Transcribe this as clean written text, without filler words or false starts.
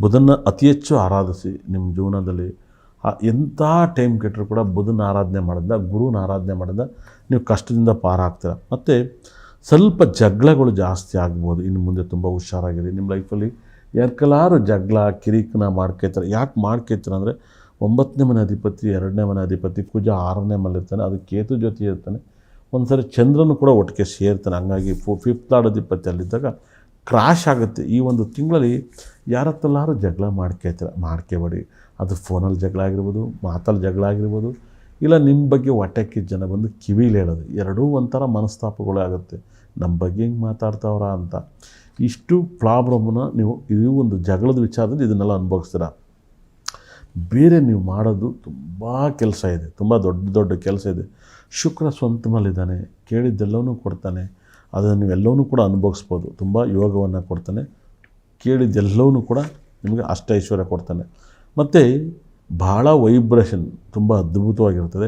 ಬುಧನ ಅತಿ ಹೆಚ್ಚು ಆರಾಧಿಸಿ ನಿಮ್ಮ ಜೀವನದಲ್ಲಿ. ಎಂಥ ಟೈಮ್ ಕೆಟ್ಟರೂ ಕೂಡ ಬುಧನ ಆರಾಧನೆ ಮಾಡಿದ, ಗುರುನ ಆರಾಧನೆ ಮಾಡಿದ ನೀವು ಕಷ್ಟದಿಂದ ಪಾರಾಗ್ತೀರ. ಮತ್ತು ಸ್ವಲ್ಪ ಜಗಳಗಳು ಜಾಸ್ತಿ ಆಗ್ಬೋದು ಇನ್ನು ಮುಂದೆ. ತುಂಬ ಹುಷಾರಾಗಿರಿ. ನಿಮ್ಮ ಲೈಫಲ್ಲಿ ಯಾಕೆಲ್ಲಾರು ಜಗಳ ಕಿರಿಕನ ಮಾಡ್ಕೊಳ್ತಾರೆ. ಯಾಕೆ ಮಾಡ್ಕೊಳ್ತೀರ ಅಂದರೆ 9ನೇ ಮನೆ ಅಧಿಪತಿ, 2ನೇ ಮನೆ ಅಧಿಪತಿ ಕುಜ 6ನೇ ಮನೆ ಇರ್ತಾನೆ, ಅದು ಕೇತು ಜೊತೆ ಇರ್ತಾನೆ. ಒಂದು ಸರಿ ಚಂದ್ರನು ಕೂಡ ಒಟ್ಟಿಗೆ ಸೇರ್ತಾನೆ. ಹಂಗಾಗಿ 5th ಲಾರ್ಡ್ ಅಧಿಪತಿ ಅಲ್ಲಿದ್ದಾಗ ಕ್ರಾಶ್ ಆಗುತ್ತೆ. ಈ ಒಂದು ತಿಂಗಳಲ್ಲಿ ಯಾರತ್ತೆಲ್ಲಾರು ಜಗಳ ಮಾಡ್ಕೋಬೇಡಿ. ಅದು ಫೋನಲ್ಲಿ ಜಗಳ ಆಗಿರ್ಬೋದು, ಮಾತಲ್ಲಿ ಜಗಳ ಆಗಿರ್ಬೋದು, ಇಲ್ಲ ನಿಮ್ಮ ಬಗ್ಗೆ ಹೊಟ್ಟೆಕ್ಕೆ ಜನ ಬಂದು ಕಿವಿಲಿ ಹೇಳೋದು, ಎರಡೂ ಒಂಥರ ಮನಸ್ತಾಪಗಳೇ ಆಗುತ್ತೆ. ನಮ್ಮ ಬಗ್ಗೆ ಹೆಂಗೆ ಮಾತಾಡ್ತಾವ್ರ ಅಂತ. ಇಷ್ಟು ಪ್ರಾಬ್ಲಮ್ನ ನೀವು ಇದು ಒಂದು ಜಗಳದ ವಿಚಾರದಲ್ಲಿ ಇದನ್ನೆಲ್ಲ ಅನುಭವಿಸ್ತೀರ. ಬೇರೆ ನೀವು ಮಾಡೋದು ತುಂಬ ಕೆಲಸ ಇದೆ, ತುಂಬ ದೊಡ್ಡ ದೊಡ್ಡ ಕೆಲಸ ಇದೆ. ಶುಕ್ರ ಸ್ವಂತ ಮೇಲಿದ್ದಾನೆ, ಕೇಳಿದ್ದೆಲ್ಲವೂ ಕೊಡ್ತಾನೆ. ಅದನ್ನು ನೀವೆಲ್ಲವೂ ಕೂಡ ಅನುಭವಿಸ್ಬೋದು. ತುಂಬ ಯೋಗವನ್ನು ಕೊಡ್ತಾನೆ, ಕೇಳಿದ್ದೆಲ್ಲವೂ ಕೂಡ ನಿಮಗೆ ಅಷ್ಟೈಶ್ವರ್ಯ ಕೊಡ್ತಾನೆ. ಮತ್ತು ಭಾಳ ವೈಬ್ರೇಷನ್ ತುಂಬ ಅದ್ಭುತವಾಗಿರ್ತದೆ.